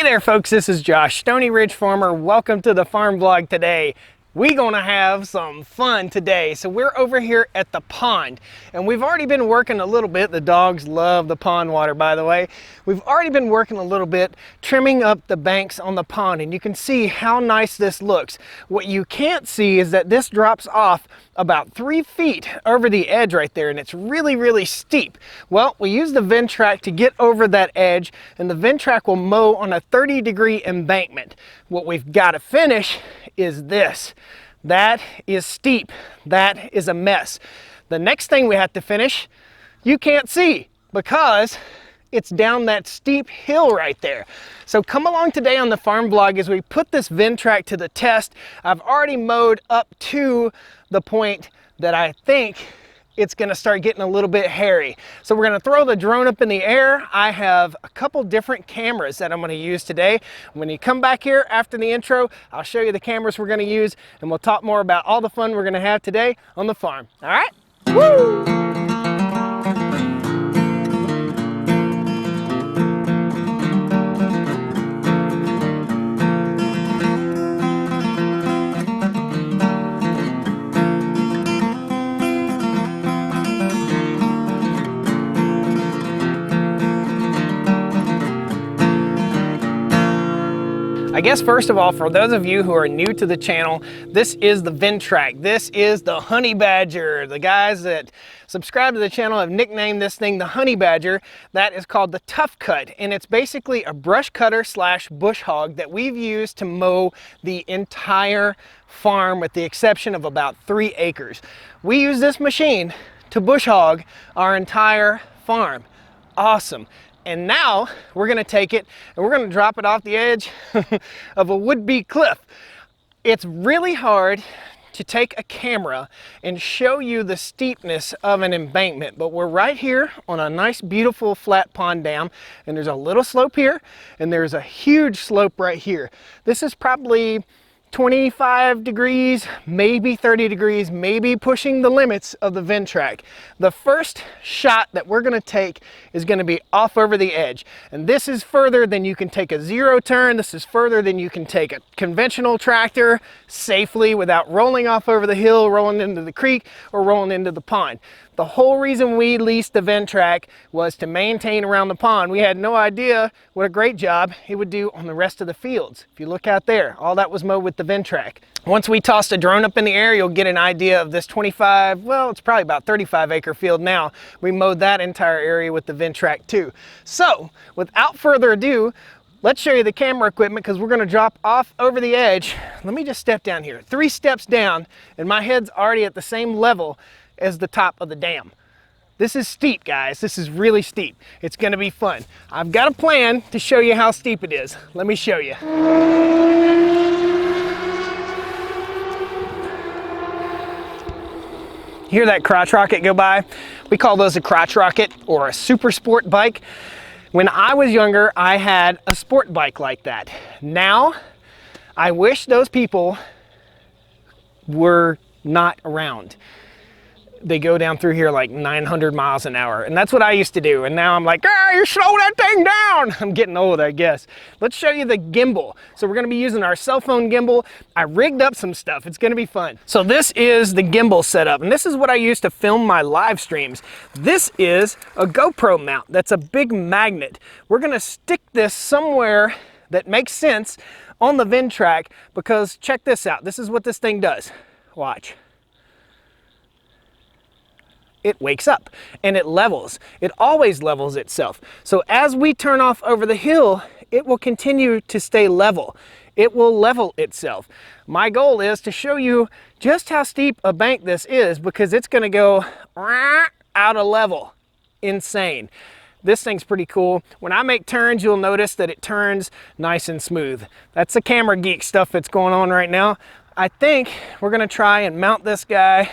there folks, this is Josh, Stony Ridge Farmer. Welcome to the farm vlog today. We're gonna have some fun today. So we're over here at the pond and we've already been working a little bit. The dogs love the pond water, by the way. We've already been working a little bit, trimming up the banks on the pond, and you can see how nice this looks. What you can't see is that this drops off about 3 feet over the edge right there, and it's really steep. Well, we use the Ventrac to get over that edge, and the Ventrac will mow on a 30-degree embankment. What we've got to finish is this. That is steep. That is a mess. The next thing we have to finish, you can't see because it's down that steep hill right there. So come along today on the farm vlog as we put this Ventrac to the test. I've already mowed up to the point that I think it's gonna start getting a little bit hairy. So we're gonna throw the drone up in the air. I have a couple different cameras that I'm gonna use today. When you come back here after the intro, I'll show you the cameras we're gonna use and we'll talk more about all the fun we're gonna have today on the farm. All right? Woo! I guess first of all, for those of you who are new to the channel, this is the Ventrac. This is the Honey Badger. The guys that subscribe to the channel have nicknamed this thing the Honey Badger. That is called the Tough Cut, and it's basically a brush cutter slash bush hog that we've used to mow the entire farm with the exception of about 3 acres. We use this machine to bush hog our entire farm. Awesome. And now we're gonna take it and we're gonna drop it off the edge of a would-be cliff. It's really hard to take a camera and show you the steepness of an embankment, but we're right here on a nice, beautiful flat pond dam, and there's a little slope here and there's a huge slope right here. This is probably 25 degrees, maybe 30 degrees, maybe pushing the limits of the Ventrac. The first shot that we're gonna take is gonna be off over the edge. And this is further than you can take a zero turn. This is further than you can take a conventional tractor safely without rolling off over the hill, rolling into the creek, or rolling into the pond. The whole reason we leased the Ventrac was to maintain around the pond. We had no idea what a great job it would do on the rest of the fields. If you look out there, all that was mowed with the Ventrac. Once we toss the drone up in the air, you'll get an idea of this 25, well, it's probably about 35 acre field now. We mowed that entire area with the Ventrac too. So without further ado, let's show you the camera equipment because we're gonna drop off over the edge. Let me just step down here. 3 steps down and my head's already at the same level as the top of the dam. This is steep, guys. This is really steep. It's gonna be fun. I've got a plan to show you how steep it is. Let me show you. Hear that crotch rocket go by? We call those a crotch rocket or a super sport bike. When I was younger, I had a sport bike like that. Now, I wish those people were not around. They go down through here like 900 miles an hour. And that's what I used to do. And now I'm like, you slow that thing down. I'm getting old, I guess. Let's show you the gimbal. So we're gonna be using our cell phone gimbal. I rigged up some stuff. It's gonna be fun. So this is the gimbal setup. And this is what I use to film my live streams. This is a GoPro mount. That's a big magnet. We're gonna stick this somewhere that makes sense on the Ventrac because check this out. This is what this thing does. Watch. It wakes up and it levels. It always levels itself. So as we turn off over the hill, it will continue to stay level. It will level itself. My goal is to show you just how steep a bank this is because it's gonna go out of level. Insane. This thing's pretty cool. When I make turns, you'll notice that it turns nice and smooth. That's the camera geek stuff that's going on right now. I think we're gonna try and mount this guy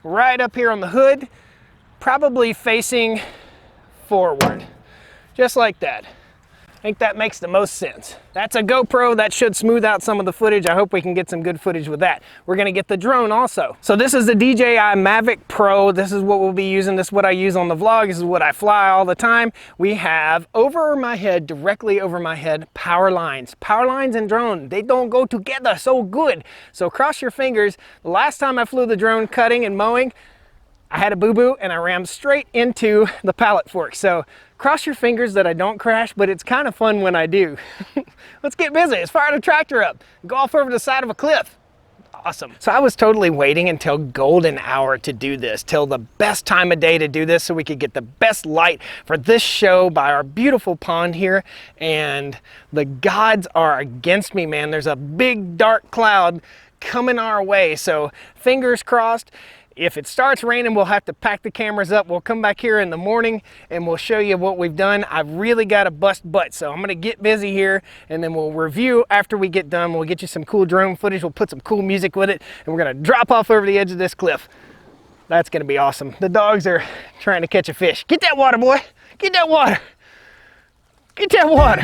right up here on the hood, probably facing forward, just like that. think that makes the most sense. That's a GoPro. That should smooth out some of the footage. I hope we can get some good footage with that. We're gonna get the drone also. So this is the DJI Mavic Pro. This is what we'll be using. This is what I use on the vlog. This is what I fly all the time. We have over my head, directly over my head, power lines. Power lines and drone, they don't go together so good. So cross your fingers. The last time I flew the drone cutting and mowing, I had a boo-boo and I rammed straight into the pallet fork. So cross your fingers that I don't crash, but it's kind of fun when I do. Let's get busy. Let's fire the tractor up. Go off over the side of a cliff. Awesome. So I was totally waiting until golden hour to do this, till the best time of day to do this so we could get the best light for this show by our beautiful pond here. And the gods are against me, man. There's a big dark cloud coming our way. So fingers crossed. If it starts raining, we'll have to pack the cameras up. We'll come back here in the morning and we'll show you what we've done. I've really got to bust butt, so I'm gonna get busy here and then we'll review after we get done. We'll get you some cool drone footage. We'll put some cool music with it and we're gonna drop off over the edge of this cliff. That's gonna be awesome. The dogs are trying to catch a fish. Get that water, boy. Get that water. Get that water.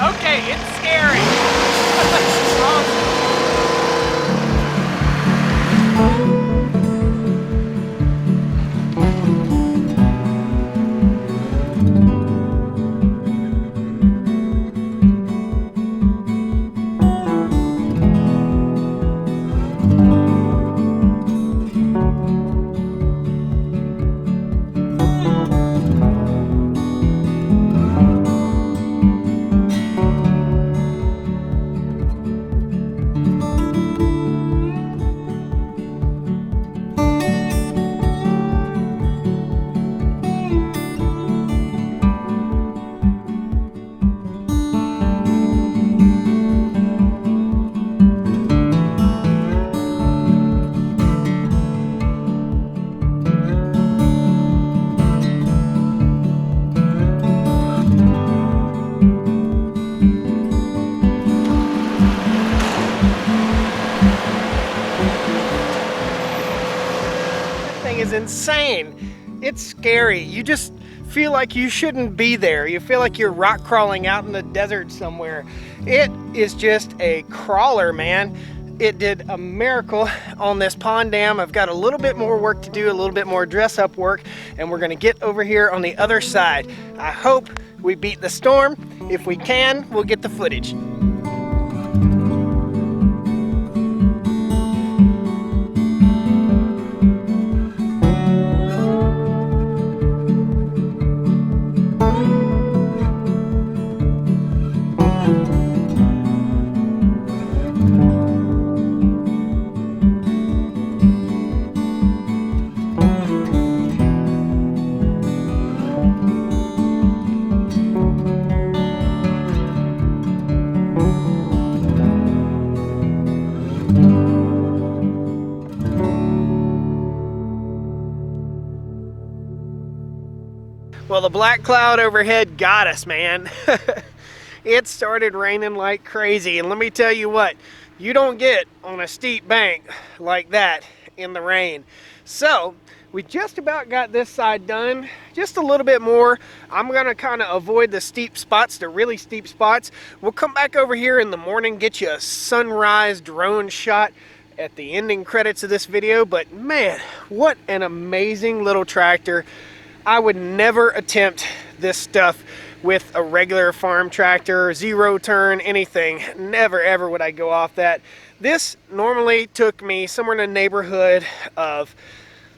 Okay, it's scary. Is insane. It's scary. You just feel like you shouldn't be there. You feel like you're rock crawling out in the desert somewhere. It is just a crawler, man. It did a miracle on this pond dam. I've got a little bit more work to do, a little bit more dress up work, and we're gonna get over here on the other side. I hope we beat the storm. If we can, we'll get the footage. Well, the black cloud overhead got us, man. It started raining like crazy, and let me tell you what, you don't get on a steep bank like that in the rain. So we just about got this side done, just a little bit more. I'm gonna kind of avoid the steep spots, the really steep spots. We'll come back over here in the morning, get you a sunrise drone shot at the ending credits of this video. But man, what an amazing little tractor. I would never attempt this stuff with a regular farm tractor, zero turn, anything. Never ever would I go off that. This normally took me somewhere in the neighborhood of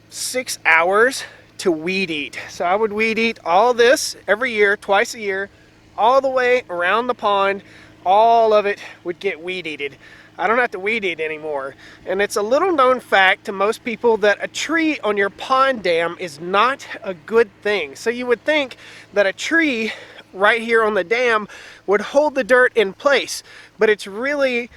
6 hours to weed eat. So I would weed eat all this every year, twice a year, all the way around the pond. All of it would get weed eated. I don't have to weed eat anymore. And it's a little known fact to most people that a tree on your pond dam is not a good thing. So you would think that a tree right here on the dam would hold the dirt in place, but it's really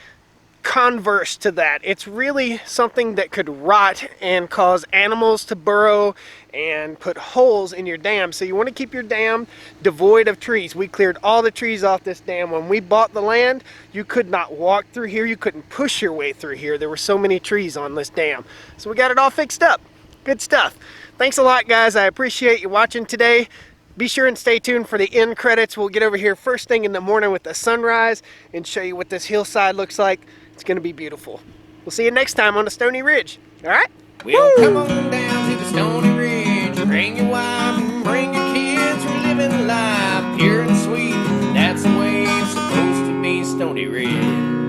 converse to that. It's really something that could rot and cause animals to burrow and put holes in your dam. So you want to keep your dam devoid of trees. We cleared all the trees off this dam. When we bought the land, you could not walk through here. You couldn't push your way through here. There were so many trees on this dam. So we got it all fixed up. Good stuff. Thanks a lot, guys. I appreciate you watching today. Be sure and stay tuned for the end credits. We'll get over here first thing in the morning with the sunrise and show you what this hillside looks like. It's going to be beautiful. We'll see you next time on the Stony Ridge. All right? Well, come on down to the Stony Ridge. Bring your wife and bring your kids. We're living life pure and sweet. That's the way it's supposed to be, Stony Ridge.